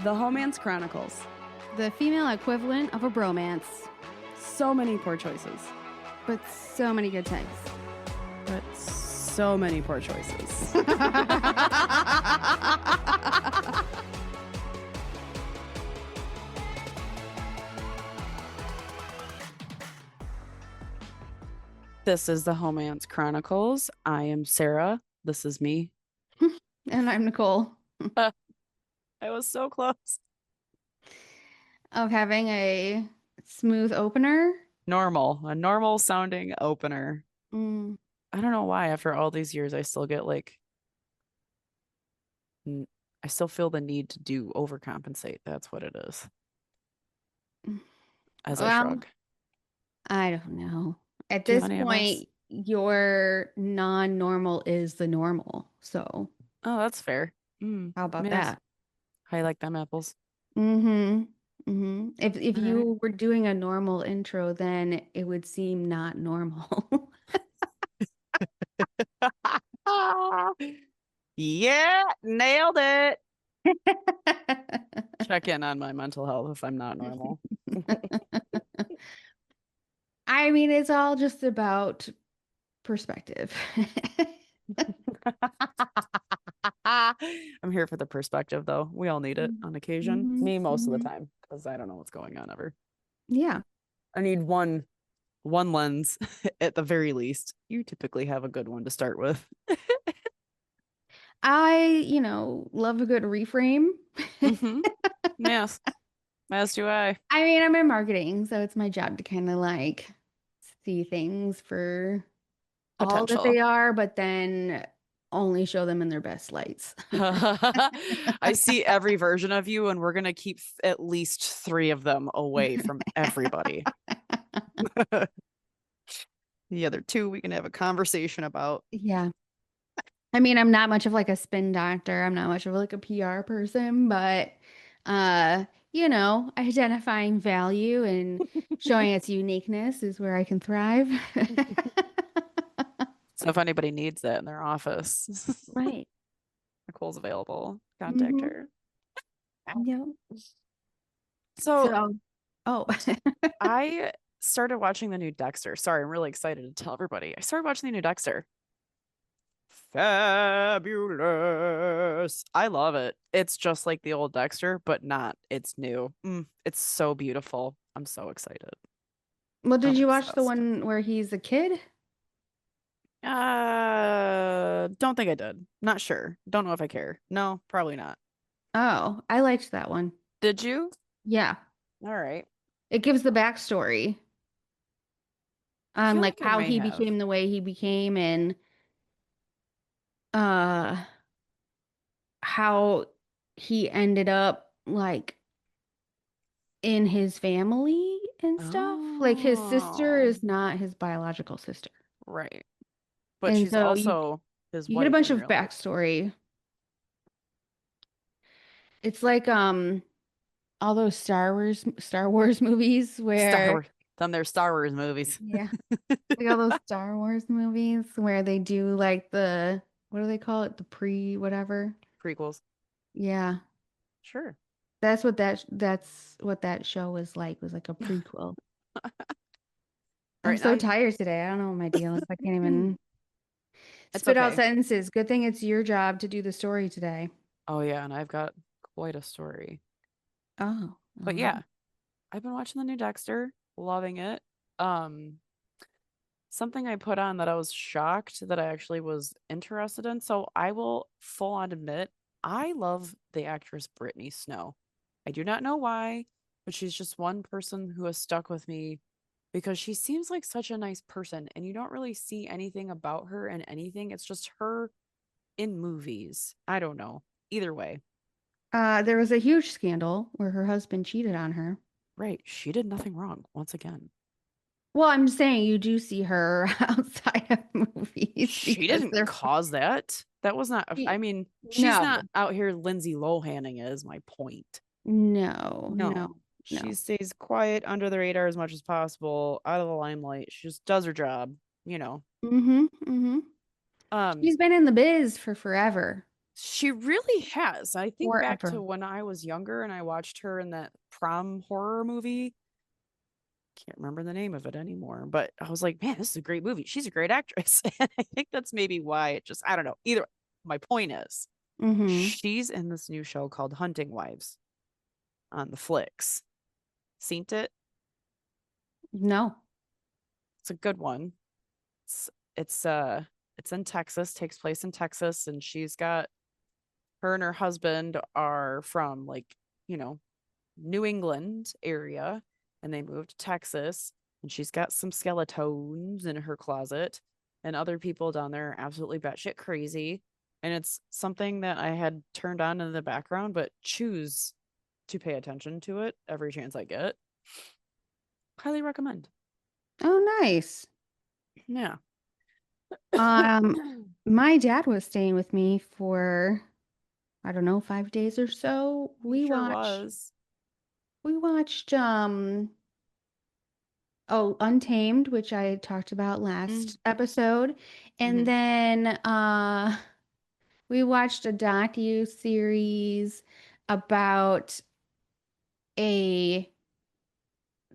The Homance Chronicles. The female equivalent of a bromance. So many poor choices. But so many good times. But so many poor choices. This is the Homance Chronicles. I am Sarah. This is me. And I'm Nicole. I was so close. Of having a smooth opener. A normal sounding opener. I don't know why after all these years I still get like, I still feel the need to do overcompensate. That's what it is. As I shrug. I don't know. At this point, your non-normal is the normal. So. Oh, that's fair. How about that? I like them apples. If you were doing a normal intro, then it would seem not normal. Yeah, nailed it. Check in on my mental health if I'm not normal. I mean, it's all just about perspective. I'm here for the perspective, though. We all need it on occasion. Me most of the time, because I don't know what's going on ever. Yeah. I need one lens at the very least. You typically have a good one to start with. I, love a good reframe. Yes. As do I. I mean, I'm in marketing, so it's my job to kind of like see things for all that they are, but then only show them in their best lights. I see every version of you, and we're going to keep at least 3 of them away from everybody. The other 2 we can have a conversation about. Yeah. I mean, I'm not much of like a spin doctor. I'm not much of like a PR person, but identifying value and showing its uniqueness is where I can thrive. So if anybody needs that in their office, right. Nicole's available. Contact her. Yeah. So I started watching the new Dexter. Sorry, I'm really excited to tell everybody. I started watching the new Dexter. Fabulous. I love it. It's just like the old Dexter, but not. It's new. It's so beautiful. I'm so excited. Well, did you watch the one where he's a kid? Don't think I did. Not sure. Don't know if I care. No, probably not. Oh, I liked that one. Did you? Yeah. All right. It gives the backstory on like how he became the way he became and how he ended up like in his family and stuff. Like his sister is not his biological sister. Right. But she's also his wife. You get a bunch of backstory. It's like all those Star Wars movies where there's Star Wars movies. Yeah. Like all those Star Wars movies where they do like what do they call it? The prequels. Yeah. Sure. That's what that show was like a prequel. I'm so tired today. I don't know what my deal is. I can't even spit out sentences. Good thing it's your job to do the story today. Oh yeah, and I've got quite a story. Oh. But yeah, I've been watching the new Dexter, loving it. Something I put on that I was shocked that I actually was interested in. So I will full on admit, I love the actress Brittany Snow. I do not know why, but she's just one person who has stuck with me because she seems like such a nice person and you don't really see anything about her in anything. It's just her in movies. I don't know. Either way. There was a huge scandal where her husband cheated on her. Right. She did nothing wrong once again. Well, I'm saying you do see her outside of movies. She didn't cause that. That was not, I mean, she's not out here Lindsay Lohaning is my point. No. She stays quiet under the radar as much as possible, out of the limelight. She just does her job, She's been in the biz for forever. She really has. I think back to forever. when I was younger and I watched her in that prom horror movie. Can't remember the name of it anymore, but I was like, man, this is a great movie. She's a great actress. And I think that's maybe why it just, I don't know. Either my point is, Mm-hmm. she's in this new show called Hunting Wives on the flicks. Seen it? No. It's a good one. It's it's uh it's in Texas, takes place in Texas, and she's got her and her husband are from like, you know, New England area and they moved to Texas and she's got some skeletons in her closet and other people down there are absolutely batshit crazy. And it's something that I had turned on in the background, but choose to pay attention to it every chance I get. Highly recommend. Oh, nice. Yeah. Um, my dad was staying with me for, I don't know, 5 days or so. He sure was. We watched oh, Untamed, which I talked about last episode. And Mm-hmm. then we watched a docu series about a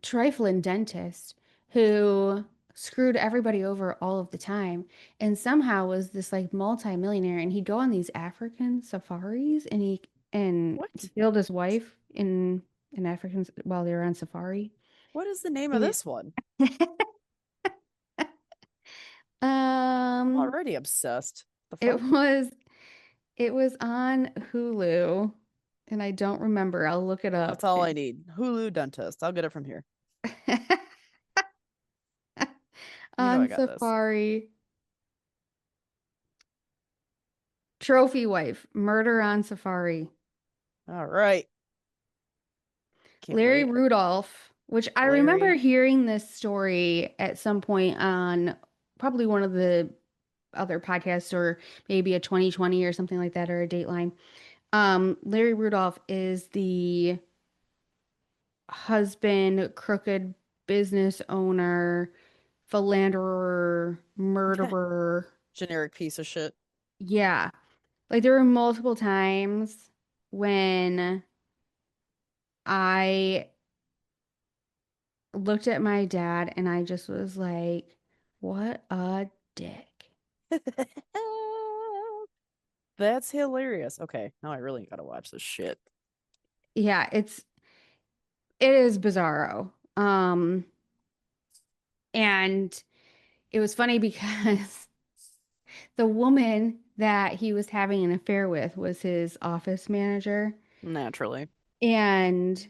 trifling dentist who screwed everybody over all of the time and somehow was this like multi-millionaire, and he'd go on these African safaris, and he What? killed his wife in African while they were on safari. What is the name of He- this one? I'm um already obsessed. The it fuck? was it was on Hulu, and I don't remember. I'll look it That's up. all I need. Hulu dentist. I'll get it from here. You know I On got this. safari. Trophy wife, murder on safari. All right. Can't Larry wait. Rudolph, which I remember Larry. hearing this story at some point on probably one of the other podcasts, or maybe a 2020 or something like that, or a Dateline. Larry Rudolph is the husband, crooked business owner, philanderer, murderer. Generic piece of shit. Yeah. Like there were multiple times when I looked at my dad and I just was like, what a dick. That's hilarious. Okay, now I really gotta watch this shit. Yeah, it is bizarro. And it was funny because the woman that he was having an affair with was his office manager. Naturally. And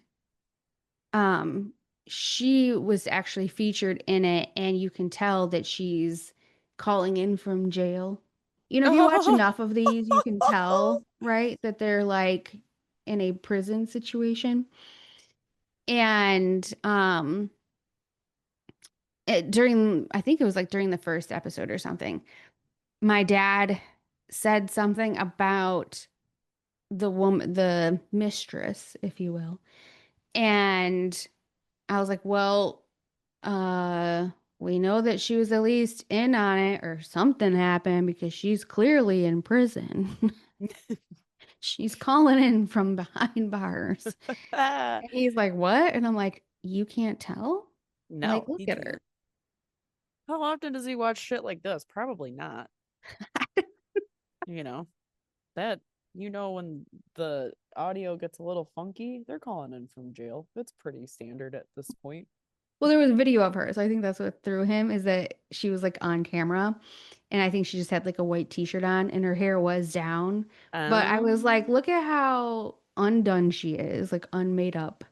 um she was actually featured in it, and you can tell that she's calling in from jail. You know, if you watch Oh, enough of these, you can tell, right, that they're like in a prison situation. And during, I think it was like during the first episode or something, my dad said something about the woman, the mistress, if you will. And I was like, well, Uh, we know that she was at least in on it, or something happened, because she's clearly in prison. She's calling in from behind bars. And he's like, "What?" And I'm like, "You can't tell? Like, no, look he at her." can't. How often does he watch shit like this? Probably not. You know, that, when the audio gets a little funky, they're calling in from jail. That's pretty standard at this point. Well, there was a video of her, so I think that's what threw him, is that she was like on camera, and I think she just had like a white t-shirt on and her hair was down. But I was like, Um, look at how undone she is, like unmade up.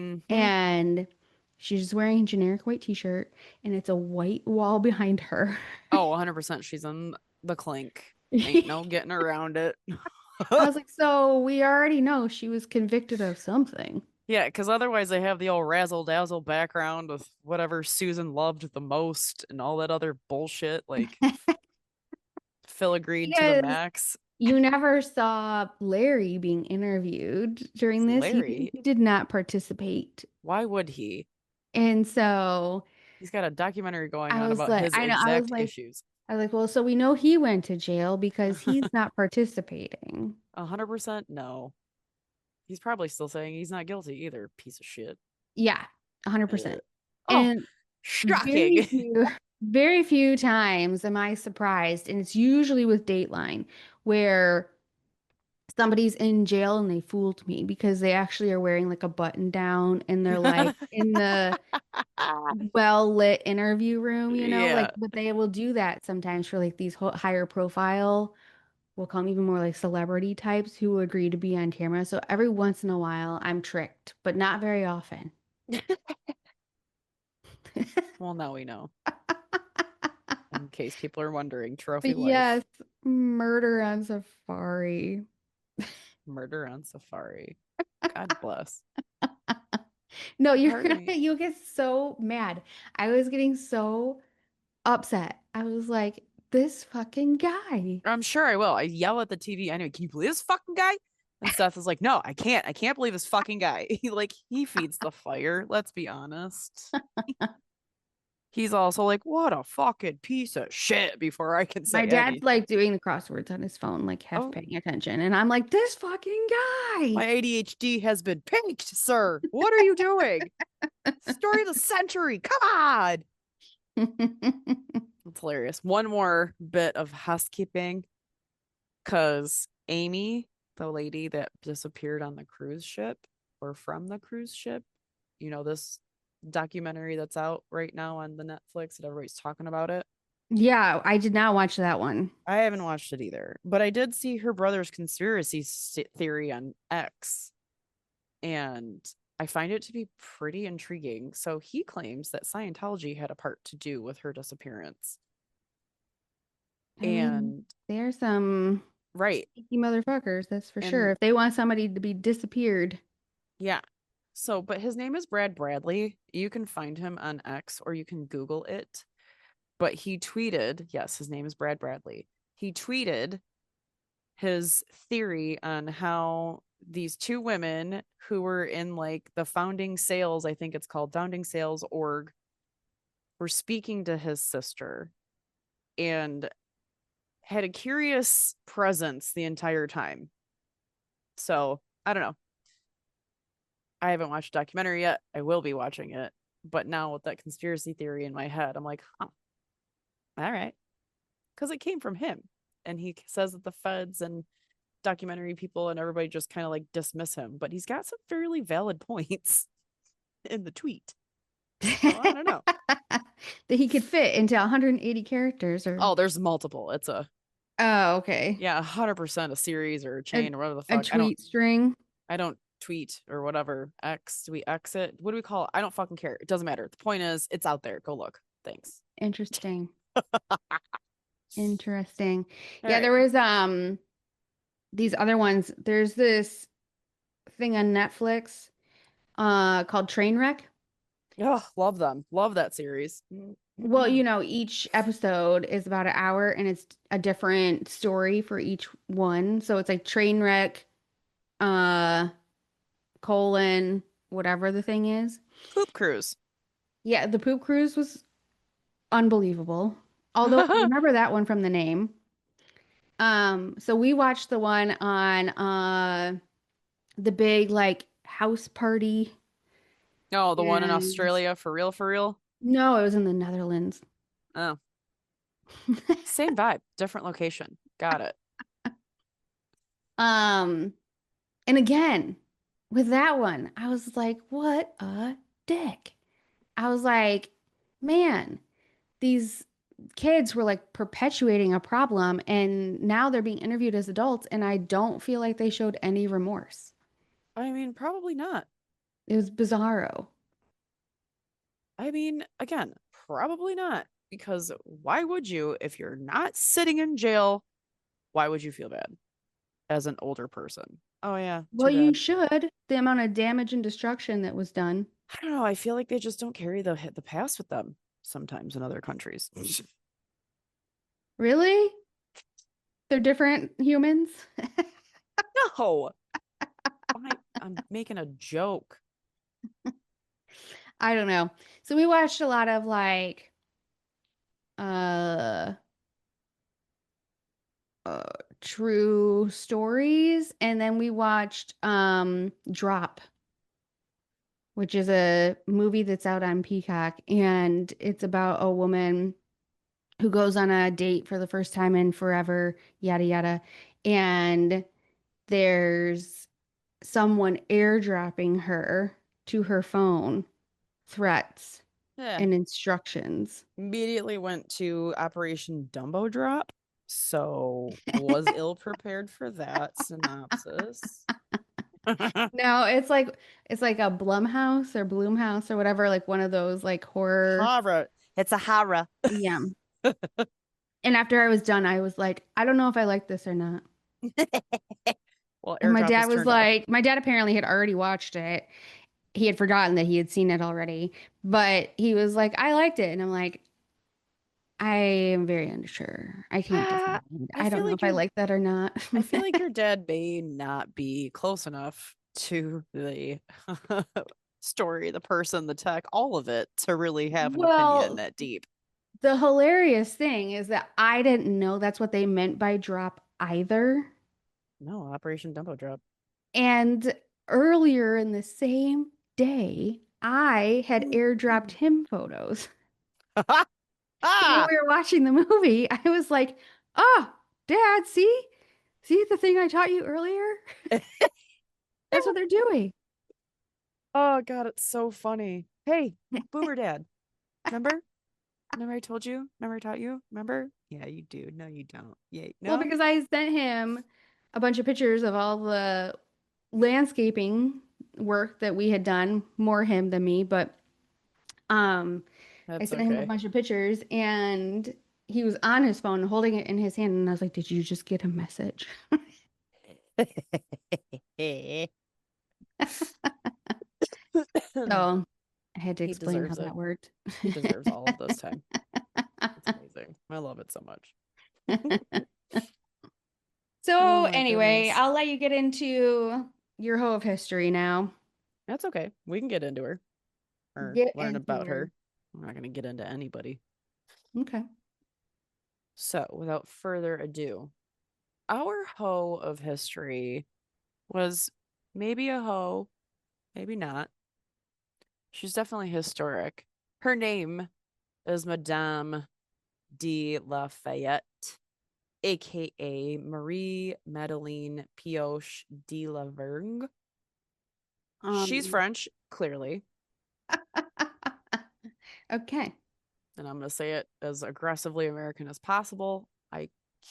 mm-hmm. And she's just wearing a generic white t-shirt, and it's a white wall behind her. Oh, 100% she's in the clink. Ain't no I getting around it. was like, so we already know she was convicted of something. Yeah, because otherwise they have the old razzle dazzle background with whatever Susan loved the most and all that other bullshit, like filigreed to the Because max. you never saw Larry being interviewed during this. Larry, He did not participate. why would he? And so He's got a documentary going I on was about like, his I know, I was exact like, issues. I was like, well, so we know he went to jail because he's not participating. 100% no. He's probably still saying he's not guilty either. Piece of shit. Yeah, Ugh. 100%. Oh, And shocking. very few times am I surprised, and it's usually with Dateline, where somebody's in jail and they fooled me because they actually are wearing like a button down and they're like in the well-lit interview room, like, Yeah. but they will do that sometimes for like these higher profile, we'll call them even more like celebrity types who agree to be on camera. So every once in a while I'm tricked, but not very often. Well, now we know. In case people are wondering, trophy But wife, yes, murder on safari. murder on safari. God bless. No, Part of me. you'll get so mad. I was getting so upset. I was like, this fucking guy. I'm sure I will. I yell at the TV. Anyway, can you believe this fucking guy? And Seth is like, no, I can't. I can't believe this fucking guy. He feeds the fire. Let's be honest. He's also like, what a fucking piece of shit before I can My say dad's any. like doing the crosswords on his phone, like half Oh, paying attention. And I'm like, this fucking guy. my ADHD has been pinked, sir. What are you doing? Story of the century. Come on. It's hilarious. One more bit of housekeeping because Amy, the lady that disappeared on the cruise ship or from the cruise ship, this documentary that's out right now on the Netflix that everybody's talking about it. Yeah, I did not watch that one. I haven't watched it either, but I did see her brother's conspiracy theory on X, and I find it to be pretty intriguing. So he claims that Scientology had a part to do with her disappearance. I mean, And there's some right, sneaky motherfuckers, that's for sure. and If they want somebody to be disappeared. yeah. So, but his name is Brad Bradley. You can find him on X or you can Google it. But he tweeted, yes, his name is Brad Bradley. He tweeted his theory on how these two women who were in like the founding sales, I think it's called founding sales org, were speaking to his sister and had a curious presence the entire time. So I don't know. I haven't watched a documentary yet. I will be watching it. But now with that conspiracy theory in my head, I'm like, huh, all right. Because it came from him. And he says that the feds and documentary people and everybody just kind of like dismiss him. But he's got some fairly valid points in the tweet. So I don't know. That he could fit into 180 characters or Oh, there's multiple. It's oh, okay. yeah, 100% a series or a A, chain or whatever the a fuck. tweet string. I don't tweet or whatever. X, do we exit? What do we call it? I don't fucking care. It doesn't matter. The point is, it's out there. Go look. Thanks. Interesting. Interesting. All Yeah, right. there was these other ones. There's this thing on Netflix called Trainwreck. Oh, love them. Love that series. Well, each episode is about an hour and it's a different story for each one. So it's like Trainwreck, uh, colon, whatever the thing is. Poop Cruise. Yeah, the poop cruise was unbelievable. Although I remember that one from the name. So we watched the one on the big like house party. Oh, the one in And Australia for real, for real. no, it was in the Netherlands. Oh, same vibe, different location. Got it. Um, and again, with that one, I was like, what a dick. I was like, man, these kids were like perpetuating a problem and now they're being interviewed as adults and I don't feel like they showed any remorse. I mean, probably not. It was bizarro. I mean, again, probably not. Because why would you, if you're not sitting in jail, why would you feel bad as an older person? Oh, yeah, Well, too you bad. should. The amount of damage and destruction that was done. I don't know. I feel like they just don't carry the past with them sometimes in other countries. Really? They're different humans? No, I'm making a joke. I don't know. So we watched a lot of like uh true stories, and then we watched Drop, which is a movie that's out on Peacock, and it's about a woman who goes on a date for the first time in forever, yada yada. And there's someone airdropping her to her phone threats Yeah. and instructions. Immediately went to Operation Dumbo Drop. So was ill prepared for that synopsis. No, it's like a Blumhouse or Bloomhouse or whatever, like one of those like horror. Horror. It's a horror. Yeah. And after I was done, I was like, I don't know if I like this or not. Well, And my airdrop dad is was turned off. like, my dad apparently had already watched it. He had forgotten that he had seen it already, but he was like, I liked it. And I'm like, I am very unsure. I can't Ah, decide. I don't know if I like that or not. I feel like your dad may not be close enough to the story, the person, the tech, all of it to really have an opinion Well, that deep. the hilarious thing is that I didn't know that's what they meant by drop either. No, Operation Dumbo Drop. And earlier in the same day, I had airdropped him photos. When Ah! we were watching the movie, I was like, "Oh, Dad, see? See the thing I taught you earlier? That's what they're doing." Oh God, it's so funny. Hey, Boomer Dad, remember? Remember I told you? Remember I taught you? Remember? Yeah, you do. No, you don't. Yeah, Well, no? because I sent him a bunch of pictures of all the landscaping work that we had done, more him than me, but I That's sent him a okay. bunch of pictures and he was on his phone holding it in his hand and I was like, "Did you just get a message?" So I had to He explain how deserves that it. worked. He deserves all of this time. It's amazing. I love it so much. Oh So my anyway, goodness. I'll let you get into your Hoe of History now. That's okay. We can get into her or Get learn into about her. her. I'm not going to get into anybody. Okay. So, without further ado, our hoe of history was maybe a hoe, maybe not. She's definitely historic. Her name is Madame de Lafayette, aka Marie-Madeleine Pioche de la Vergne. She's Um, French, clearly, okay. and I'm going to say it as aggressively American as possible. I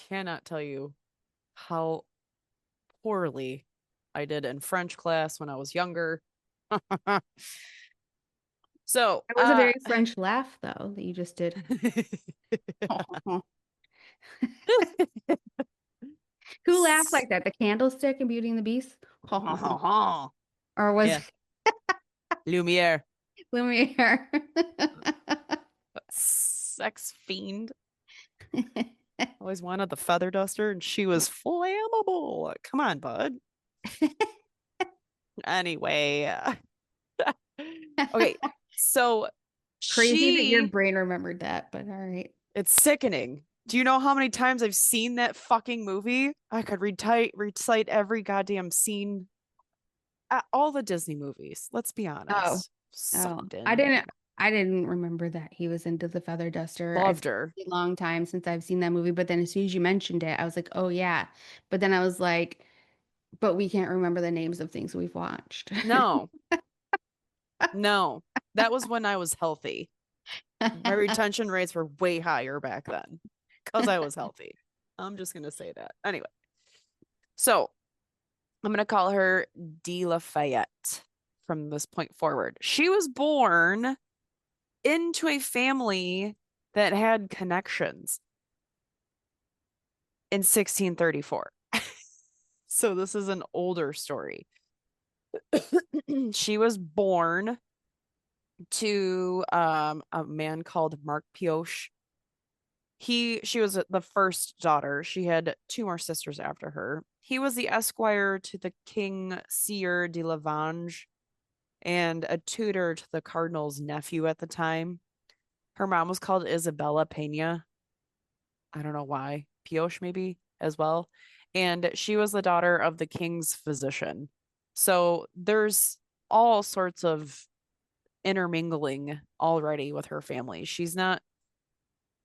cannot tell you how poorly I did in French class when I was younger. So, It was a very French laugh, though, that you just did. Who laughed like that? The candlestick in Beauty and the Beast? Or was Yeah, Lumiere, it Lumiere? sex fiend. Always wanted the feather duster, and she was flammable. Come on, bud. Anyway, okay, so Crazy that your she, brain remembered that, but all right. it's sickening. Do you know how many times I've seen that fucking movie? I could recite every goddamn scene at all the Disney movies. Let's be Oh, honest. oh, Sucked I in. didn't. I didn't remember that he was into the feather duster. It's Loved her. been a long time since I've seen that movie, but then as soon as you mentioned it, I was like, "Oh yeah." But then I was like, "But we can't remember the names of things we've watched." No, no. That was when I was healthy. My retention rates were way higher back then because I was healthy. I'm just going to say that. Anyway, so I'm going to call her De Lafayette from this point forward. She was born into a family that had connections in 1634. So this is an older story. She was born to a man called Mark Pioche. She was the first daughter. She had two more sisters after her. He was the esquire to the King Sieur de Lavange and a tutor to the cardinal's nephew at the time. Her mom was called Isabella Pena. I don't know why. Pioche, maybe? as well. And she was the daughter of the king's physician. So there's all sorts of intermingling already with her family. She's not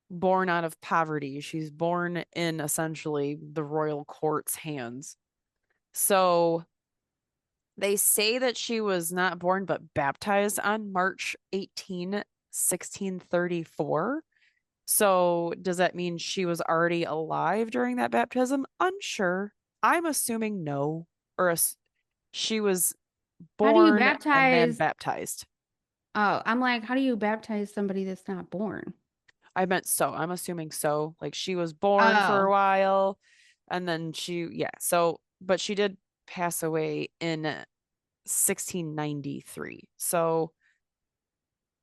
born out of poverty. She's born in essentially the royal court's hands. So they say that she was not born but baptized on March 18, 1634. So does that mean she was already alive during that baptism? Unsure. I'm assuming no, or she was How do you born and then baptize? baptized. Oh, I'm like, how do you baptize somebody that's not born? I meant so. I'm assuming so. Like she was born for a Oh, while and then yeah. So, but she did pass away in 1693. So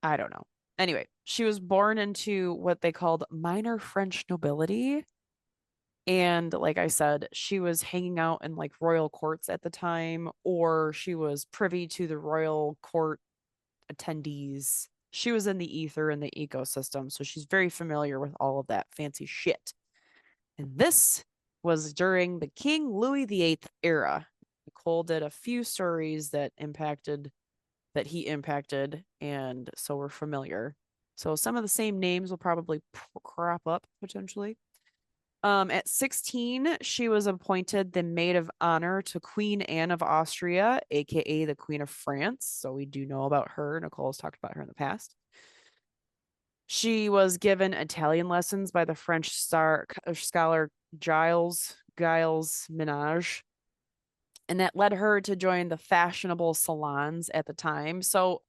I don't know. Anyway, she was born into what they called minor French nobility. And like I said, she was hanging out in like royal courts at the time, or she was privy to the royal court attendees. She was in the ether in the ecosystem, so she's very familiar with all of that fancy shit. And this was during the King Louis VIII era. Nicole did a few stories that he impacted, and so we're familiar. So some of the same names will probably crop up potentially. At 16, she was appointed the maid of honor to Queen Anne of Austria, aka the Queen of France. So we do know about her. Nicole's talked about her in the past. She was given Italian lessons by the French scholar Giles Minage, and that led her to join the fashionable salons at the time. So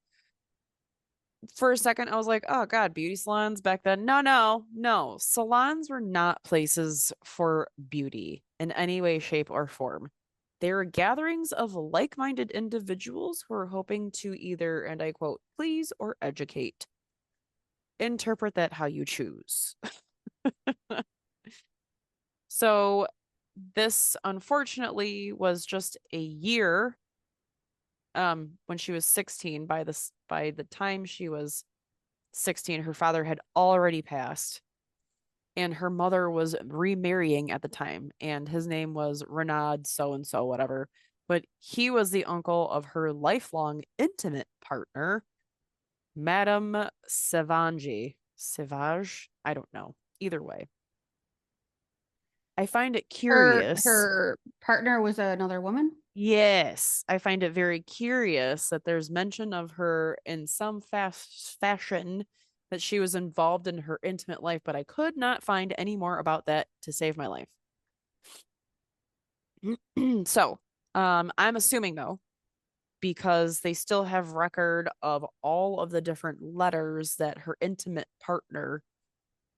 for a second, I was like, oh God, beauty salons back then. No, no, no. Salons were not places for beauty in any way, shape, or form. They were gatherings of like minded individuals who were hoping to either, and I quote, please or educate. Interpret that how you choose. So, this unfortunately was just a year when she was 16. By the time she was 16, her father had already passed, and her mother was remarrying at the time, and his name was Renaud so and so whatever, but he was the uncle of her lifelong intimate partner, Madame Sauvage. I don't know. Either way, I find it curious. her partner was another woman. Yes, I find it very curious that there's mention of her in some fast fashion that she was involved in her intimate life, but I could not find any more about that to save my life. So, I'm assuming though, because they still have record of all of the different letters that her intimate partner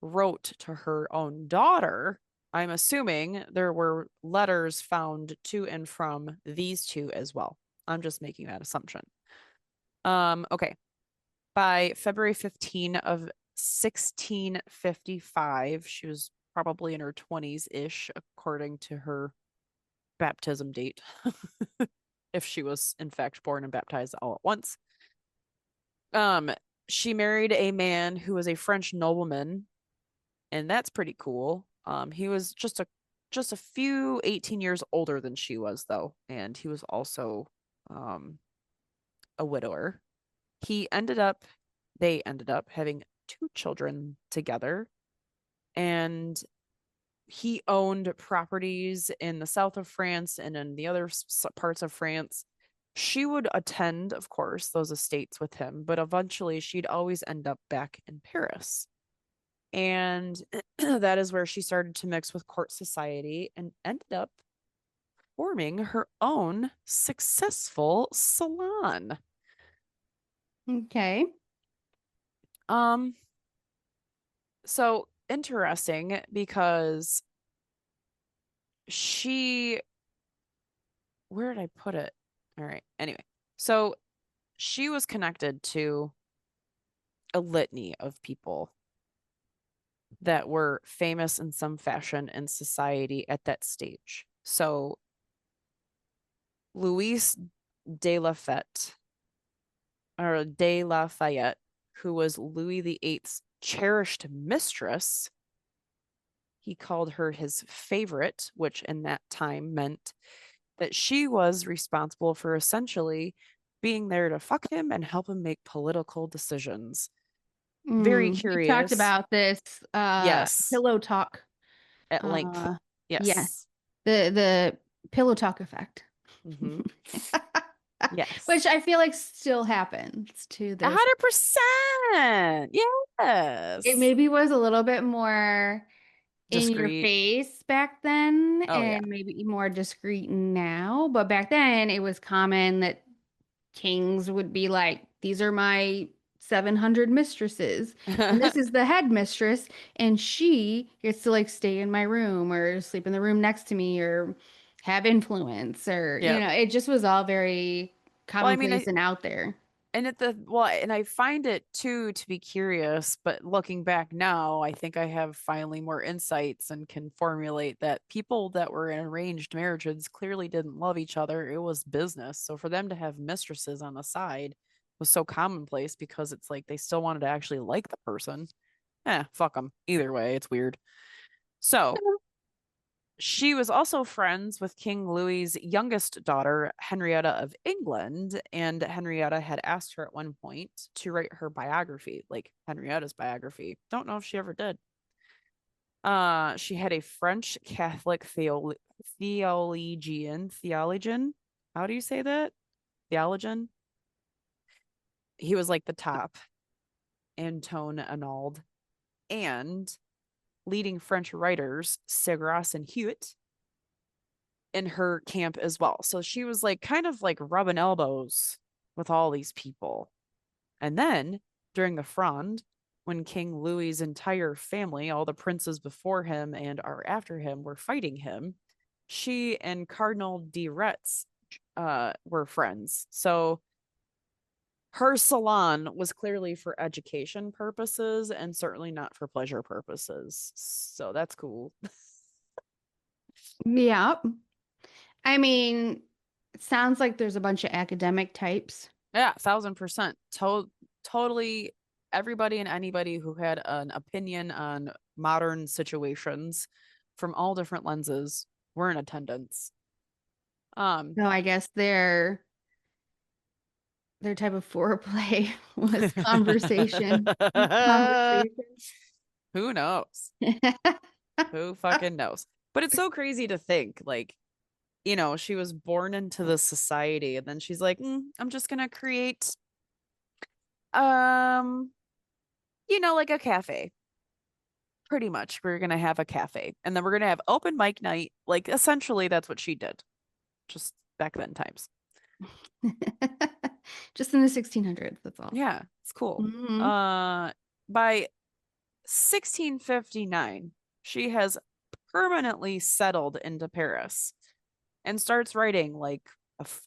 wrote to her own daughter, I'm assuming there were letters found to and from these two as well. I'm just making that assumption. Okay. By February 15 of 1655, she was probably in her 20s ish, according to her baptism date, if she was in fact born and baptized all at once. Um, she married a man who was a French nobleman, and that's pretty cool. He was just a few 18 years older than she was though, and he was also um a widower. He ended up they ended up having two children together, and he owned properties in the south of France and in the other parts of France. She would attend, of course, those estates with him, but eventually she'd always end up back in Paris. And that is where she started to mix with court society and ended up forming her own successful salon. Okay. Um, so interesting because she, where did I put it? All right. Anyway, so she was connected to a litany of people that were famous in some fashion in society at that stage. So Louise de Lafayette, or de Lafayette, who was Louis VIII's cherished mistress, he called her his favorite, which in that time meant that she was responsible for essentially being there to fuck him and help him make political decisions. Very We talked curious. about this Yes, pillow talk. at length. Uh yeah. Yes. The pillow talk effect. Mm-hmm. Which Yes. I feel like still happens to this. 100%. It Yes. maybe was a little bit more in your Discreet. face back then Oh, yeah. and maybe more discreet now, but back then it was common that kings would be like, these are my 700 mistresses, and this is the headmistress, and she gets to like stay in my room or sleep in the room next to me or have influence or, Yep. it just was all very Well, I mean, commonplace and out there. and I find it too to be curious, but looking back now, I think I have finally more insights and can formulate that people that were in arranged marriages clearly didn't love each other. It was business. So for them to have mistresses on the side was so commonplace because it's like they still wanted to actually like the person. Fuck them. Either way, it's weird. So she was also friends with King Louis's youngest daughter, Henrietta of England, and Henrietta had asked her at one point to write her biography, like Henrietta's biography. Don't know if she ever did. She had a French Catholic theologian. How do you say that? Theologian. He was like the top, Antoine Arnauld, and leading French writers, Segras and Hewitt, in her camp as well. So she was like kind of like rubbing elbows with all these people. And then during the Fronde, when King Louis's entire family, all the princes before him and are after him, were fighting him, she and Cardinal de Retz were friends. So her salon was clearly for education purposes and certainly not for pleasure purposes. So that's cool. Yeah. I mean, it sounds like there's a bunch of academic types. Yeah, 1,000%. Totally everybody and anybody who had an opinion on modern situations from all different lenses were in attendance. Um, So I guess their type of foreplay was conversation. Conversation. who knows? Who fucking knows? But it's so crazy to think, like, she was born into this society and then she's like, I'm just gonna create um, like a cafe. Pretty much. We're gonna have a cafe. And then we're gonna have open mic night. Like essentially that's what she did. Just back then times. Just in the 1600s, that's all. Yeah, it's cool. Hmm. By 1659, she has permanently settled into Paris and starts writing like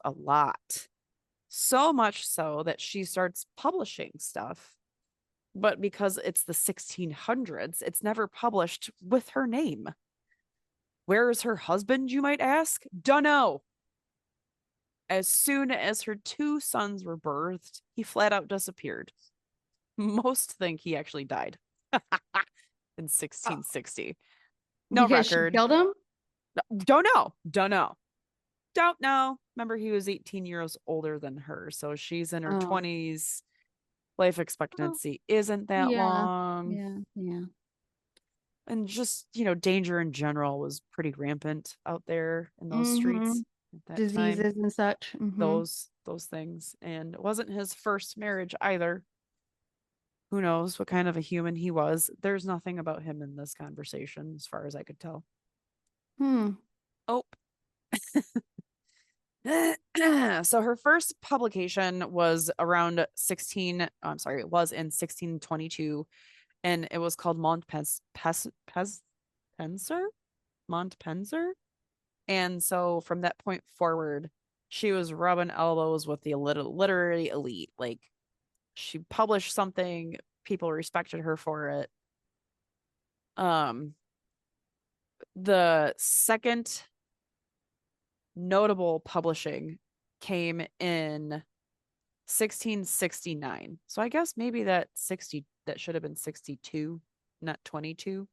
a lot. So much so that she starts publishing stuff. But because it's the 1600s, it's never published with her name. Where is her husband, you might ask? Dunno. As soon as her two sons were birthed, he flat out disappeared. Most think he actually died in Oh, 1660. No because she record. killed him? Don't know. Don't know. Don't know. Remember, he was 18 years older than her. So she's in her Oh. 20s. Life Oh, expectancy isn't that yeah. long. Yeah. Yeah. And just, danger in general was pretty rampant out there in those Hmm. streets at that time. Diseases and such. Hmm. Those things. And it wasn't his first marriage either. Who knows what kind of a human he was? There's nothing about him in this conversation, as far as I could tell. Hmm. Oh. So her first publication was around 16, I'm sorry, it was in 1622, and it was called Montpenser? Montpenser? And so from that point forward, she was rubbing elbows with the literary elite. Like she published something, people respected her for it. Um, the second notable publishing came in 1669. So I guess maybe that should have been 62, not 22.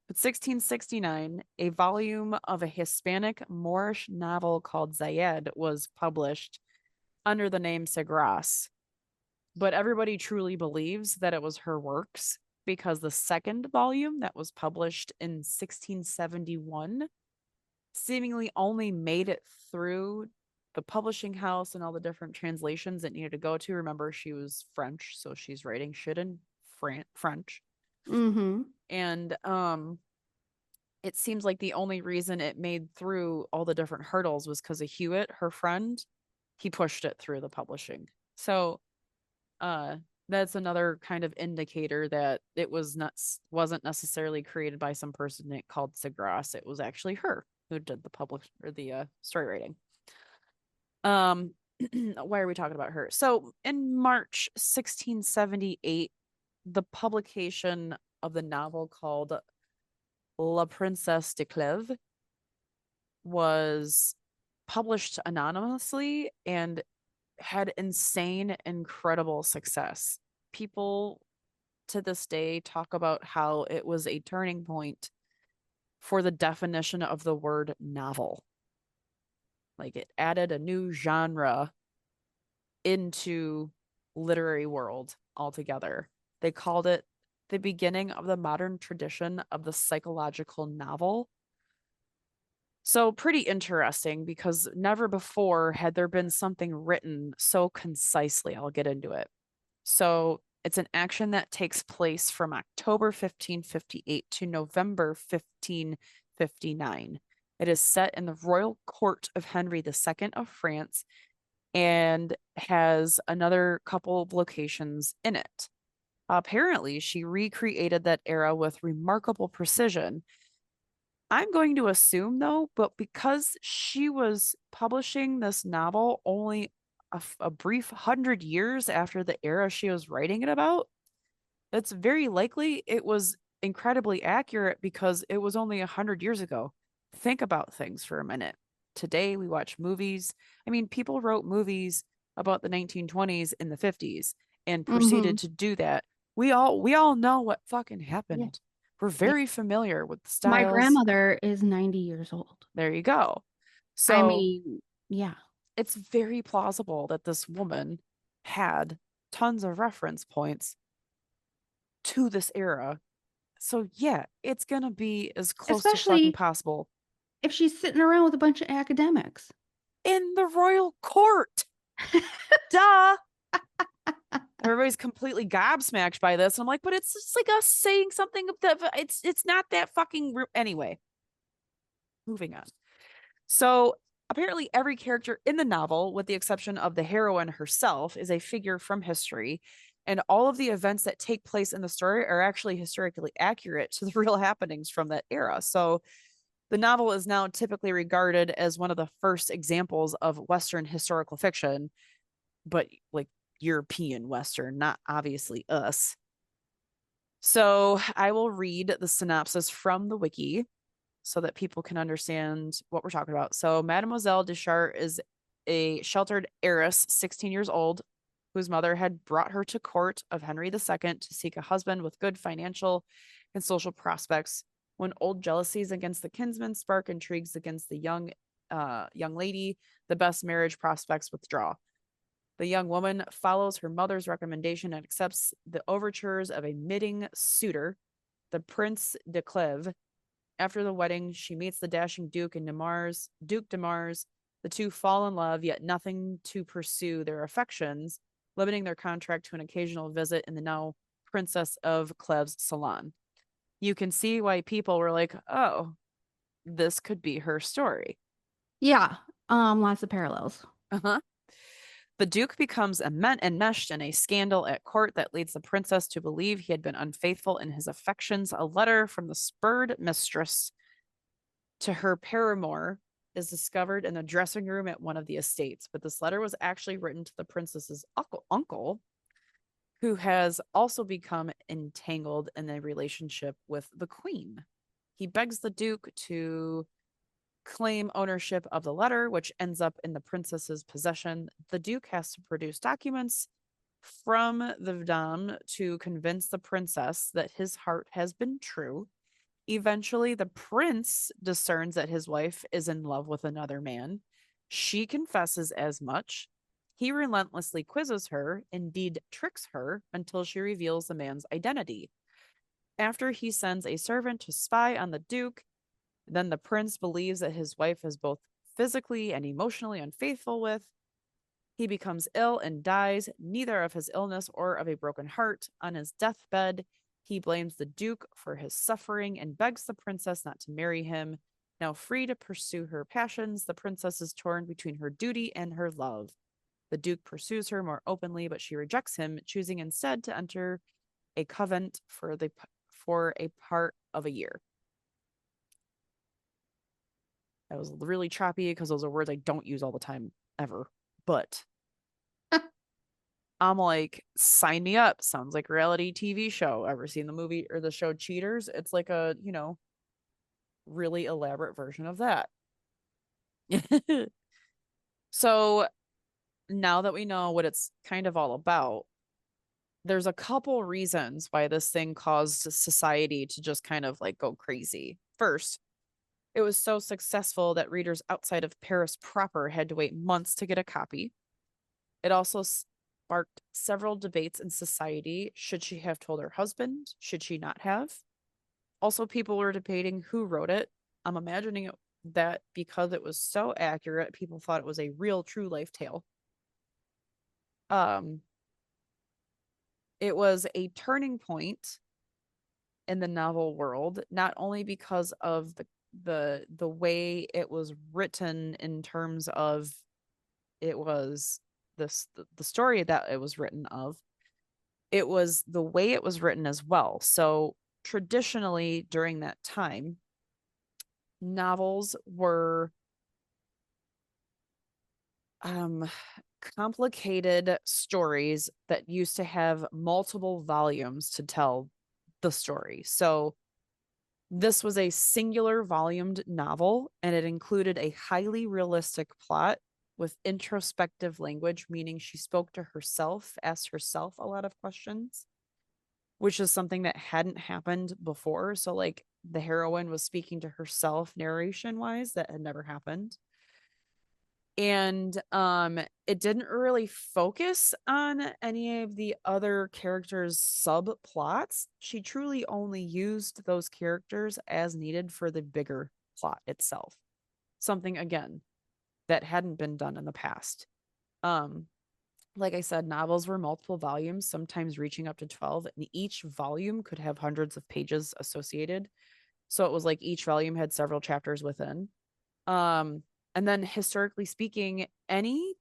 But 1669, a volume of a Hispanic Moorish novel called Zayed was published under the name Segras. But everybody truly believes that it was her works because the second volume that was published in 1671 seemingly only made it through the publishing house and all the different translations it needed to go to. Remember, she was French, so she's writing shit in French. Mm-hmm. And it seems like the only reason it made through all the different hurdles was because of Hewitt, her friend. He pushed it through the publishing. So uh that's another kind of indicator that it wasn't necessarily created by some person called Segras. It was actually her who did the publish or the story writing. Um, why are we talking about her? So in March 1678, the publication of the novel called La Princesse de Clèves was published anonymously and had insane, incredible success. People to this day talk about how it was a turning point for the definition of the word novel. Like it added a new genre into literary world altogether. They called it the beginning of the modern tradition of the psychological novel. So pretty interesting because never before had there been something written so concisely. I'll get into it. So it's an action that takes place from October 1558 to November 1559. It is set in the royal court of Henry II of France and has another couple of locations in it. Apparently, she recreated that era with remarkable precision. I'm going to assume, though, but because she was publishing this novel only a brief 100 years after the era she was writing it about, it's very likely it was incredibly accurate because it was only 100 years ago. Think about things for a minute. Today we watch movies. I mean, people wrote movies about the 1920s and the 50s and Mm-hmm. proceeded to do that. We all know what fucking Yeah. happened. We're Yeah. very familiar with the My styles. grandmother is 90 years old. There you go. I So mean, yeah. it's very plausible that this woman had tons of reference points to this era. So yeah, it's gonna be as close to fucking Especially possible if she's sitting around with a bunch of academics. in the royal court. Duh. Everybody's completely gobsmacked by this. I'm like, but it's just like us saying something that it's not that fucking anyway. Moving on. So apparently every character in the novel, with the exception of the heroine herself, is a figure from history. And all of the events that take place in the story are actually historically accurate to the real happenings from that era. So the novel is now typically regarded as one of the first examples of Western historical fiction, but like European Western, not obviously us. So I will read the synopsis from the wiki so that people can understand what we're talking about. So Mademoiselle Deschartres is a sheltered heiress, 16 years old, whose mother had brought her to court of Henry II to seek a husband with good financial and social prospects. When old jealousies against the kinsman spark intrigues against the young lady, the best marriage prospects withdraw. The young woman follows her mother's recommendation and accepts the overtures of a mitting suitor, the Prince de Clèves. After the wedding, she meets the dashing Duke de Mars. The two fall in love, yet nothing to pursue their affections, limiting their contract to an occasional visit in the now Princess of Clèves salon. You can see why people were like, oh, this could be her story. Yeah. Lots of parallels. Uh-huh. The Duke becomes enmeshed in a scandal at court that leads the princess to believe he had been unfaithful in his affections. A letter from the spurred mistress to her paramour is discovered in the dressing room at one of the estates, but this letter was actually written to the princess's uncle, who has also become entangled in a relationship with the queen. He begs the Duke to claim ownership of the letter, which ends up in the princess's possession. The Duke has to produce documents from the Vidame to convince the princess that his heart has been true. Eventually, the prince discerns that his wife is in love with another man. She confesses as much. He relentlessly quizzes her, indeed tricks her, until she reveals the man's identity. After he sends a servant to spy on the Duke, then the prince believes that his wife is both physically and emotionally unfaithful with. He becomes ill and dies, neither of his illness or of a broken heart. On his deathbed, he blames the Duke for his suffering and begs the princess not to marry him. Now free to pursue her passions, the princess is torn between her duty and her love. The Duke pursues her more openly, but she rejects him, choosing instead to enter a convent for a part of a year. That was really choppy because those are words I don't use all the time ever. But I'm like, sign me up. Sounds like a reality TV show. Ever seen the movie or the show Cheaters? It's like a, really elaborate version of that. So now that we know what it's kind of all about, there's a couple reasons why this thing caused society to just kind of like go crazy. First, it was so successful that readers outside of Paris proper had to wait months to get a copy. It also sparked several debates in society. Should she have told her husband? Should she not have? Also, people were debating who wrote it. I'm imagining that because it was so accurate, people thought it was a real, true life tale. Um, it was a turning point in the novel world, not only because of the way it was written in terms of it was the story that it was written of, it was the way it was written as well. So traditionally during that time, novels were um complicated stories that used to have multiple volumes to tell the story. So this was a singular volumed novel, and it included a highly realistic plot with introspective language, meaning she spoke to herself, asked herself a lot of questions, which is something that hadn't happened before. So, like, the heroine was speaking to herself narration wise, that had never happened. And it didn't really focus on any of the other characters' subplots. She truly only used those characters as needed for the bigger plot itself. Something again that hadn't been done in the past. Um like I said, novels were multiple volumes, sometimes reaching up to 12, and each volume could have hundreds of pages associated. So it was like each volume had several chapters within. Um, and then historically speaking, any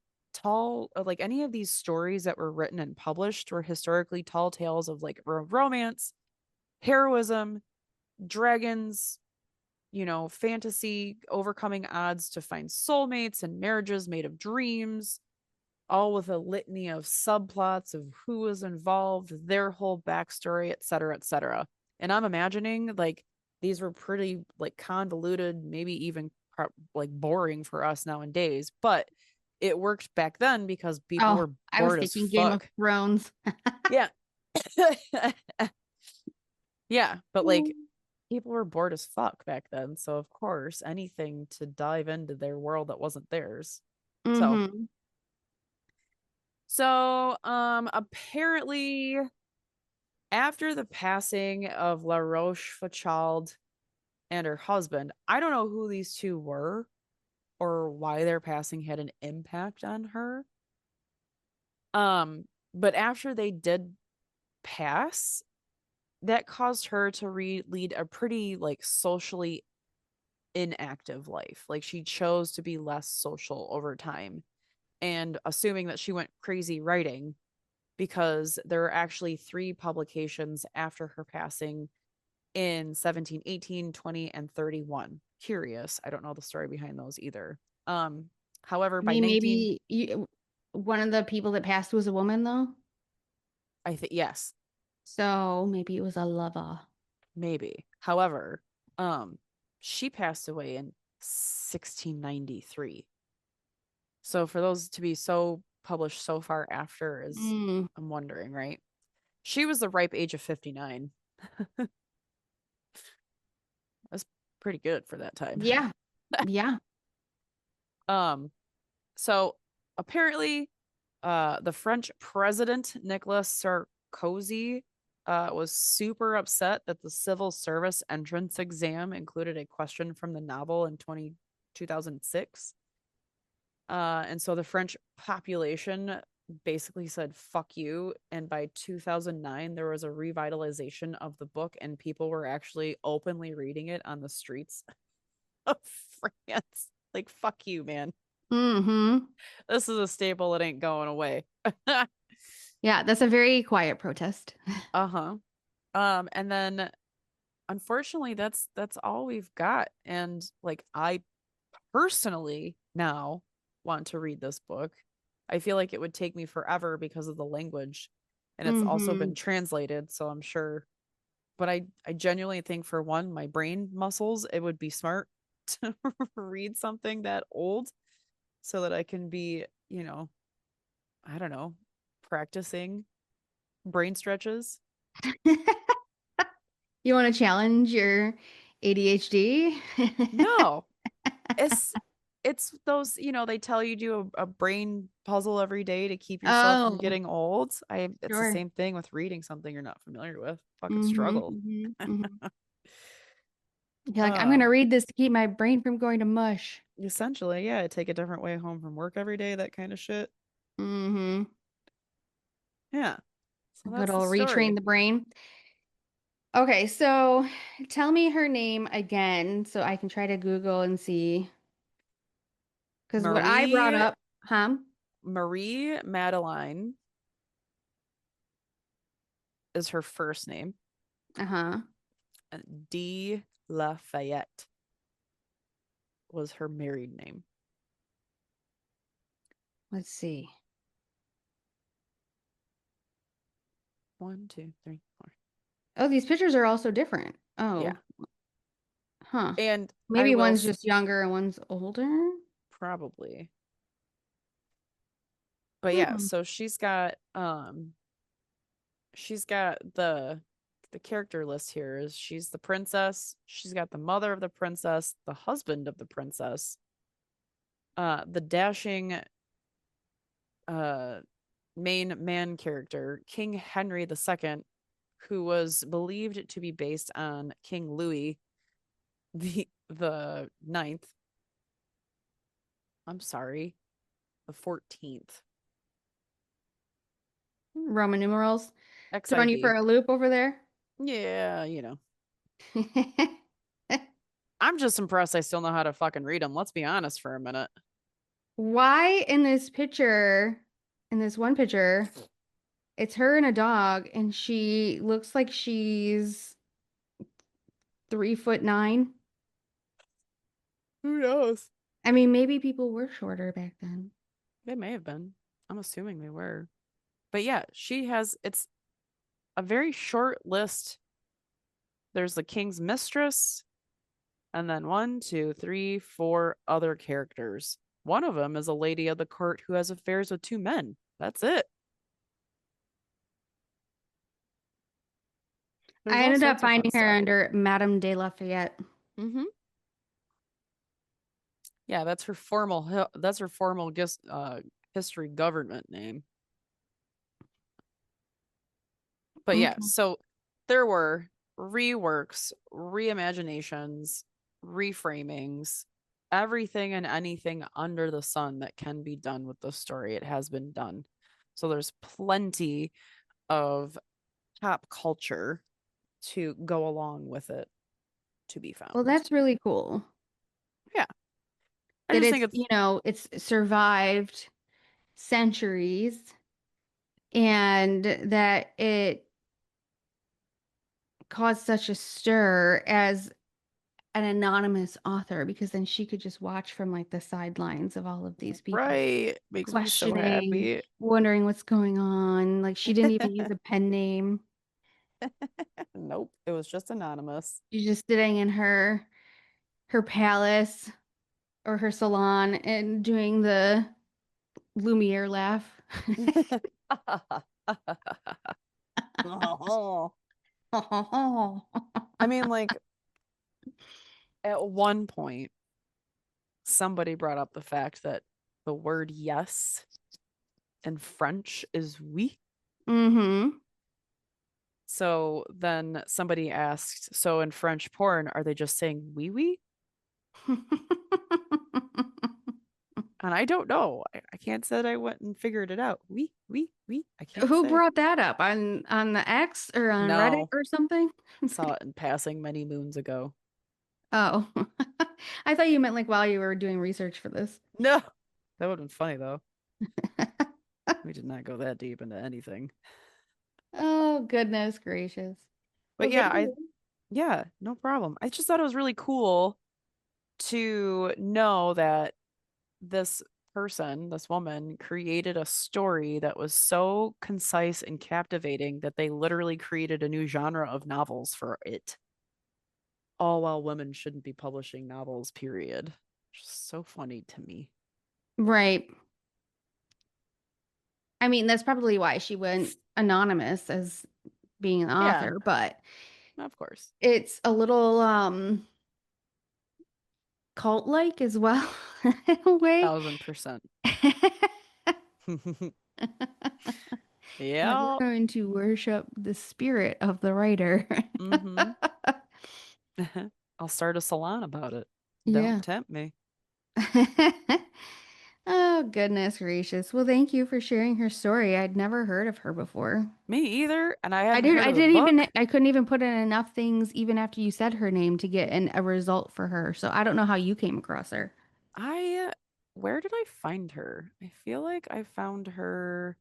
of these stories that were written and published were historically tall tales of like romance, heroism, dragons, fantasy, overcoming odds to find soulmates and marriages made of dreams, all with a litany of subplots of who was involved, their whole backstory, et cetera, et cetera. And I'm imagining like these were pretty like convoluted, maybe even like boring for us nowadays, but it worked back then because people Oh, were I was bored as thinking Game of fuck. Thrones. Yeah. Yeah, but like people were bored as fuck back then, so of course anything to dive into their world that wasn't theirs. So Mm-hmm. apparently after the passing of La Rochefoucauld and her husband, I don't know who these two were or why their passing had an impact on her. But after they did pass, that caused her to lead a pretty like socially inactive life. Like she chose to be less social over time. And assuming that she went crazy writing, because there are actually three publications after her passing in 17, 18, 20, and 31. Curious. I don't know the story behind those either. However, I by mean, 19, one of the people that passed was a woman, though. I think yes, So maybe it was a lover. maybe. However, she passed away in 1693. So for those to be so published so far after is Mm. I'm wondering, right? She was the ripe age of 59. pretty good for that time. Yeah. Yeah. So apparently, the French president Nicolas Sarkozy was super upset that the civil service entrance exam included a question from the novel in 2006. And so the French population basically said fuck you, and by 2009 there was a revitalization of the book and people were actually openly reading it on the streets of France. Like fuck you, man. Mm-hmm. This is a staple that ain't going away. Yeah, that's a very quiet protest. Uh-huh. And then unfortunately that's all we've got. And like I personally now want to read this book. I feel like it would take me forever because of the language. And it's also Mm-hmm. been translated, so I'm sure. But I genuinely think for one, my brain muscles, it would be smart to read something that old so that I can be, I don't know, practicing brain stretches. You want to challenge your ADHD? No, it's it's those, they tell you do a brain puzzle every day to keep yourself from Oh, getting old. It's the sure. same thing with reading something you're not familiar with. Fucking Mm-hmm, struggle. mm-hmm, mm-hmm. You're like, I'm Uh, gonna read this to keep my brain from going to mush. Essentially, yeah, take a different way home from work every day, that kind of shit. Mm-hmm. Yeah. So Good that's the old retrain story. the brain. Okay, so tell me her name again so I can try to Google and see. Because what I brought Marie up, huh? Marie-Madeleine is her first name. Uh-huh. And D Lafayette was her married name. Let's see. One, two, three, four. Oh, these pictures are also different. Yeah. Oh, huh. And I Maybe will one's just younger and one's older. probably. But yeah, Hmm. so she's got the character list here is she's the princess, she's got the mother of the princess, the husband of the princess, the dashing uh main man character, King Henry II, who was believed to be based on King Louis the ninth. I'm sorry, the 14th. Roman numerals. Throwing you for XIV. a loop over there. Yeah, I'm just impressed I still know how to fucking read them. Let's be honest for a minute. Why in this picture, in this one picture, it's her and a dog, and she looks like she's 3'9". Who knows? I mean, maybe people were shorter back then. They may have been. I'm assuming they were. But yeah, it's a very short list. There's the king's mistress, and then one, two, three, four other characters. One of them is a lady of the court who has affairs with two men. That's it. There's I all ended up sorts of fun finding her stuff. under Madame de Lafayette. Mm-hmm. Yeah, that's her formal history government name. But yeah, Okay. so there were reworks, reimaginations, reframings, everything and anything under the sun that can be done with the story. It has been done. So there's plenty of pop culture to go along with it to be Well, found. that's really cool Yeah. I that just think it's it's survived centuries and that it caused such a stir as an anonymous author because then she could just watch from like the sidelines of all of these people right. Makes me so questioning, happy. wondering what's going on. Like she didn't even use a pen name. Nope. It was just anonymous. She's just sitting in her palace or her salon and doing the Lumiere laugh. I mean, like, At one point, somebody brought up the fact that the word yes in French is oui. Mm-hmm. So then somebody asked, so in French porn, are they just saying oui oui? And I don't know. I can't say that I went and figured it out. Oui, oui, oui. I can't Who say. brought that up on the X or on Reddit No, or something? saw it in passing many moons ago. Oh, I thought you meant like while you were doing research for this. No, that would have been funny though. We did not go that deep into anything. Oh, goodness gracious. But Well, yeah, thank you. yeah, no problem. I just thought it was really cool to know that this person, this woman, created a story that was so concise and captivating that they literally created a new genre of novels for it. All while women shouldn't be publishing novels, period. Just so funny to me. Right. I mean, that's probably why she went anonymous as being an Yeah, author, but of course. it's a little cult-like as well in a way. 1000%. Like we're Yeah. going to worship the spirit of the writer. Mm-hmm. I'll start a salon about it. Don't Yeah. tempt me. Oh, goodness gracious. Well, thank you for sharing her story. I'd never heard of her before. Me either. And I hadn't heard of the book. I couldn't even put in enough things even after you said her name to get a result for her. So I don't know how you came across her. I, where did I find her? I feel like I found her.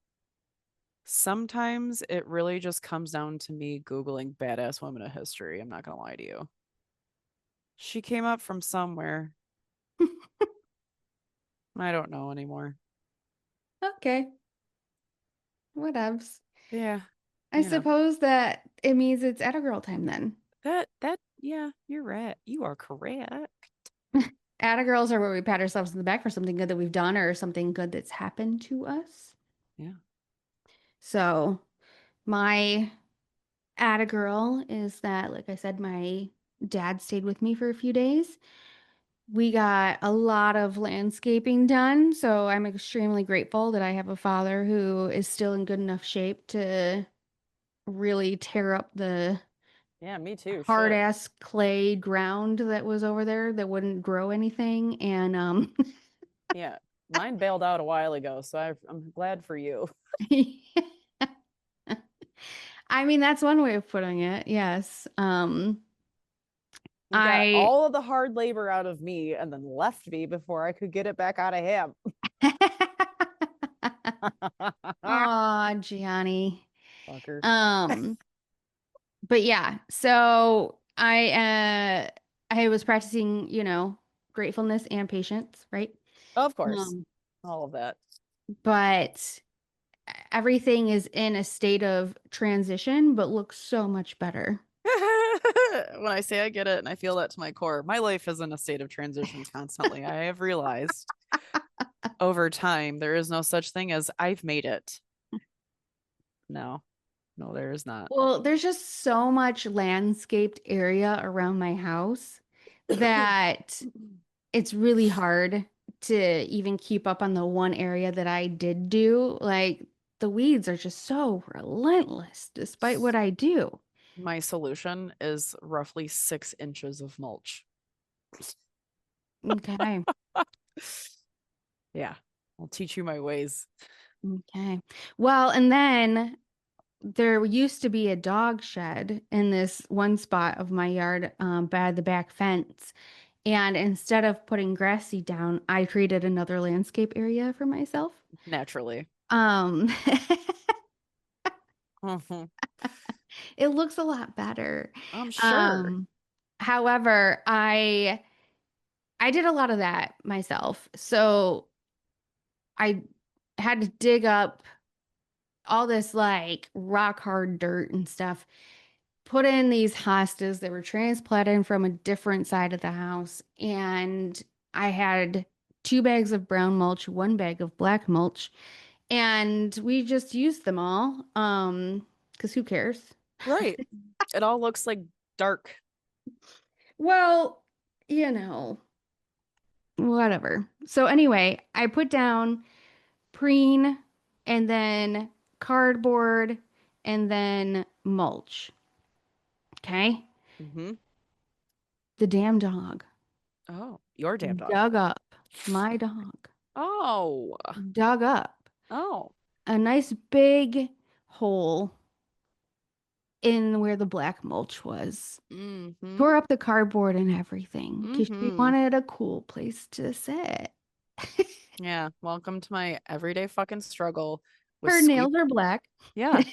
Sometimes it really just comes down to me Googling badass women of history. I'm not going to lie to you. She came up from somewhere. I don't know anymore. Okay, whatevs. Yeah, I you know. suppose that it means it's Attagirl time then. Yeah, you're right. You are correct. Attagirls are where we pat ourselves in the back for something good that we've done or something good that's happened to us. Yeah. So my Attagirl is that, like I said, my dad stayed with me for a few days. We got a lot of landscaping done, so I'm extremely grateful that I have a father who is still in good enough shape to really tear up the Yeah, me too. hard Shit. ass clay ground that was over there that wouldn't grow anything. And Yeah. Mine bailed out a while ago, so I'm glad for you. I mean that's one way of putting it. Yes. He got I all of the hard labor out of me and then left me before I could get it back out of him. Oh, Gianni. Fucker. Um, but yeah, so I was practicing, gratefulness and patience, right? Of course. Um, All of that. but everything is in a state of transition, but looks so much better. When I say I get it and I feel that to my core, my life is in a state of transition constantly. I have realized over time there is no such thing as I've made it. No, no, there is not. Well, there's just so much landscaped area around my house that it's really hard to even keep up on the one area that I did do. Like the weeds are just so relentless despite what I do. My solution is roughly 6 inches of mulch. Okay. Yeah, I'll teach you my ways. Okay. Well, and then there used to be a dog shed in this one spot of my yard by the back fence. And instead of putting grass seed down, I created another landscape area for myself. Naturally. Um, Mhm. it looks a lot better. I'm sure. Um, however, I did a lot of that myself. So I had to dig up all this like rock hard dirt and stuff, put in these hostas that were transplanted from a different side of the house, and I had 2 bags of brown mulch, 1 bag of black mulch, and we just used them all. Because who cares? Right. It all looks like dark. Well, you know, whatever. So anyway, I put down preen and then cardboard and then mulch. Okay. Mm-hmm. The damn dog Oh, your damn dog. dug up, my dog Oh. dug up Oh. a nice big hole in where the black mulch was. Mm-hmm. Tore up the cardboard and everything because she Mm-hmm. wanted a cool place to sit. Yeah. Welcome to my everyday fucking struggle with Her Squeep. nails are black. Yeah.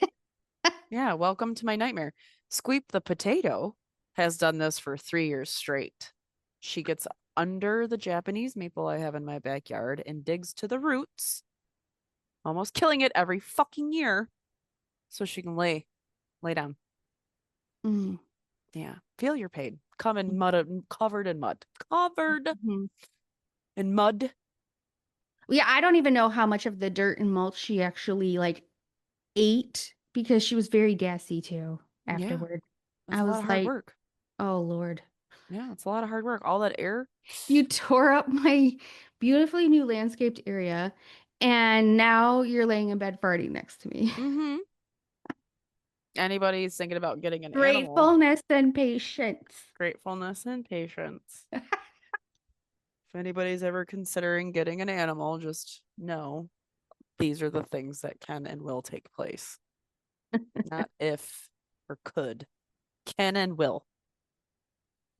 Yeah. Welcome to my nightmare. Squeep the potato has done this for 3 years straight. She gets under the Japanese maple I have in my backyard and digs to the roots, almost killing it every fucking year so she can lay down. Mm. Yeah. Feel your pain. Come in mud, covered in mud. Covered Mhm. in mud. Yeah, I don't even know how much of the dirt and mulch she actually like ate because she was very gassy too Yeah. afterward. That's I a lot was of hard like, work. oh Lord. Yeah, it's a lot of hard work. All that air. You tore up my beautifully new landscaped area, and now you're laying in bed farting next to me. Mm-hmm. Anybody's thinking about getting an animal, Gratefulness and patience. gratefulness and patience. If anybody's ever considering getting an animal, just know these are the things that can and will take place. Not if or could. Can and will.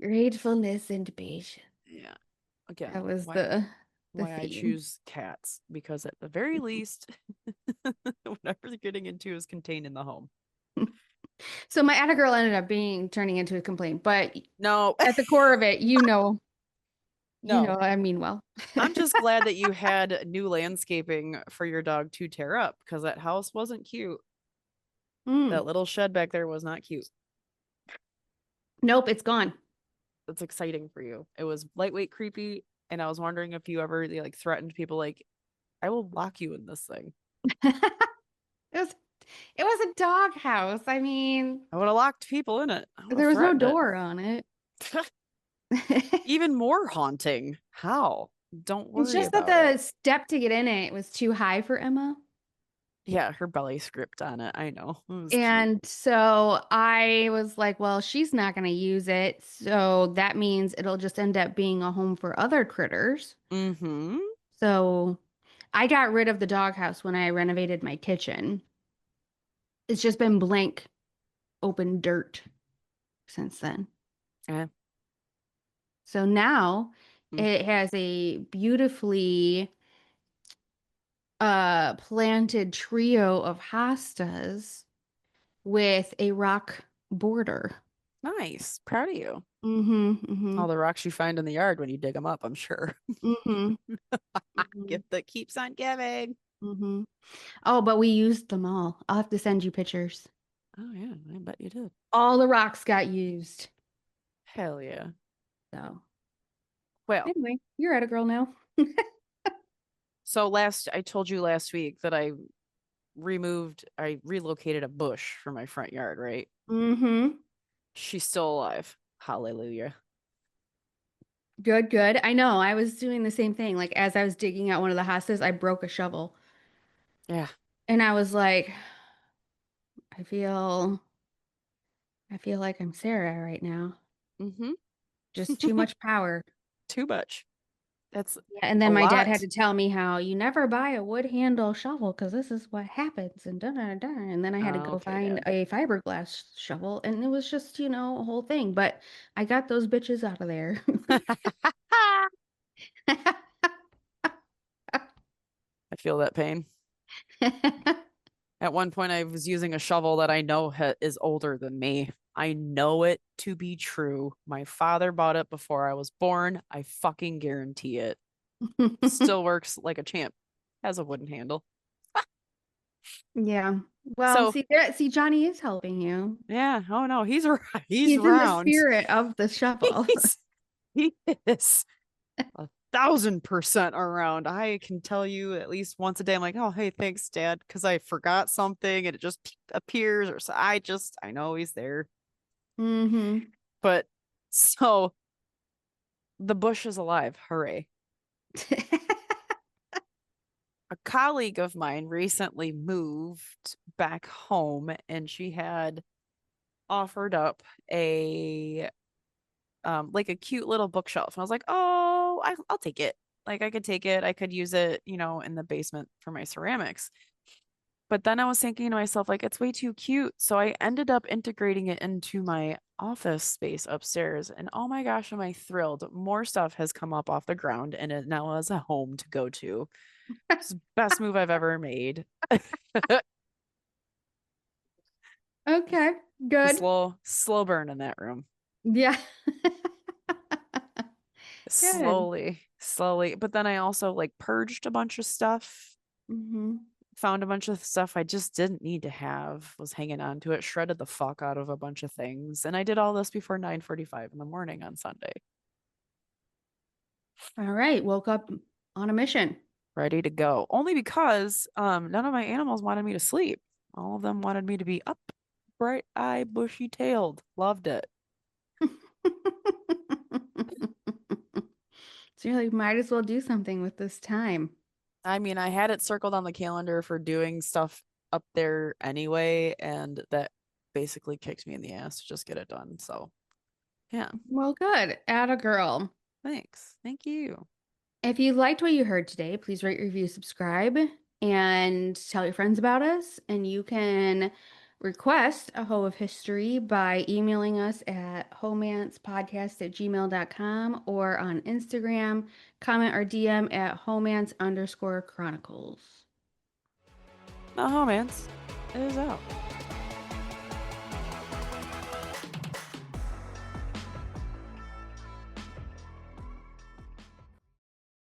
Gratefulness and patience. Yeah. That Again, was why the why I theme. choose cats, because at the very least, whatever they're getting into is contained in the home. So my attic girl ended up being turning into a complaint, but No, at the core of it, no. I mean well. I'm just glad that you had new landscaping for your dog to tear up, because that house wasn't cute. Mm. That little shed back there was not cute. Nope, it's gone. That's exciting for you. It was lightweight creepy, and I was wondering if you ever like threatened people like, I will lock you in this thing. It was it was a dog house. I mean, I would have locked people in it. I would have there was no threatened it. door on it. Even more haunting. How? Don't It's worry just that about it. the step to get in it was too high for Emma. Yeah, her belly script on it. I know. It was cute. And so I was like, well, she's not going to use it. So that means it'll just end up being a home for other critters. Mm-hmm. So I got rid of the doghouse when I renovated my kitchen. It's just been blank, open dirt since then. Yeah. So now Mm. it has a beautifully planted trio of hostas with a rock border. Nice. Proud of you. Mm-hmm. Mm-hmm. All the rocks you find in the yard when you dig them up, I'm sure. Mm-hmm. Mm-hmm. Gift that keeps on giving. Mm-hmm. Oh, but we used them all. I'll have to send you pictures. Oh, yeah. I bet you did. All the rocks got used. Hell yeah. So Well, anyway, you're at a girl now. so I told you last week that I relocated a bush from my front yard, right? Mm-hmm. She's still alive. Hallelujah. Good, good. I know. I was doing the same thing. Like as I was digging out one of the hostas, I broke a shovel. Yeah. And I was like, I feel I feel like I'm Sarah right now. Mm-hmm. Just too much power. Too much. That's Yeah, and a then my dad had lot. to tell me how you never buy a wood handle shovel because this is what happens and da da da. And then I had to go Okay, find Dad. a fiberglass shovel, and it was just, a whole thing. But I got those bitches out of there. I feel that pain. At one point, I was using a shovel that I know is older than me. I know it to be true. My father bought it before I was born. I fucking guarantee it. Still works like a champ. Has a wooden handle. Yeah. Well, So see, Johnny is helping you. yeah. Oh no, he's He's in the around. spirit of the shovel. He's he is 1,000% around. I can tell you at least once a day. I'm like, oh hey, thanks, Dad, because I forgot something and it just appears, or so I know he's there. Mm-hmm. But so The bush is alive. Hooray. A colleague of mine recently moved back home and she had offered up a like a cute little bookshelf. And I was like, "Oh, I'll take it. Like I could take it. I could use it, in the basement for my ceramics." But then I was thinking to myself, like, it's way too cute. So I ended up integrating it into my office space upstairs. And oh my gosh, am I thrilled. More stuff has come up off the ground and it now has a home to go to. It's the best move I've ever made. Okay, The good. slow burn in that room. Yeah. Good. Slowly. But then I also like purged a bunch of stuff, Mm-hmm. found a bunch of stuff I just didn't need to have, was hanging on to it, shredded the fuck out of a bunch of things. And I did all this before 9:45 in the morning on Sunday. All right. Woke up on a mission. Ready to go. Only because none of my animals wanted me to sleep. All of them wanted me to be up, bright eye, bushy tailed. Loved it. So you're like, might as well do something with this time. I mean, I had it circled on the calendar for doing stuff up there anyway, and that basically kicked me in the ass to just get it done. So, yeah, Well, good. Atta girl. thanks. Thank you. If you liked what you heard today, please rate, review, subscribe, and tell your friends about us. And you can request a Hoe of History by emailing us at homancepodcast@gmail.com or on Instagram, comment or DM at homance_chronicles. The Homance is out.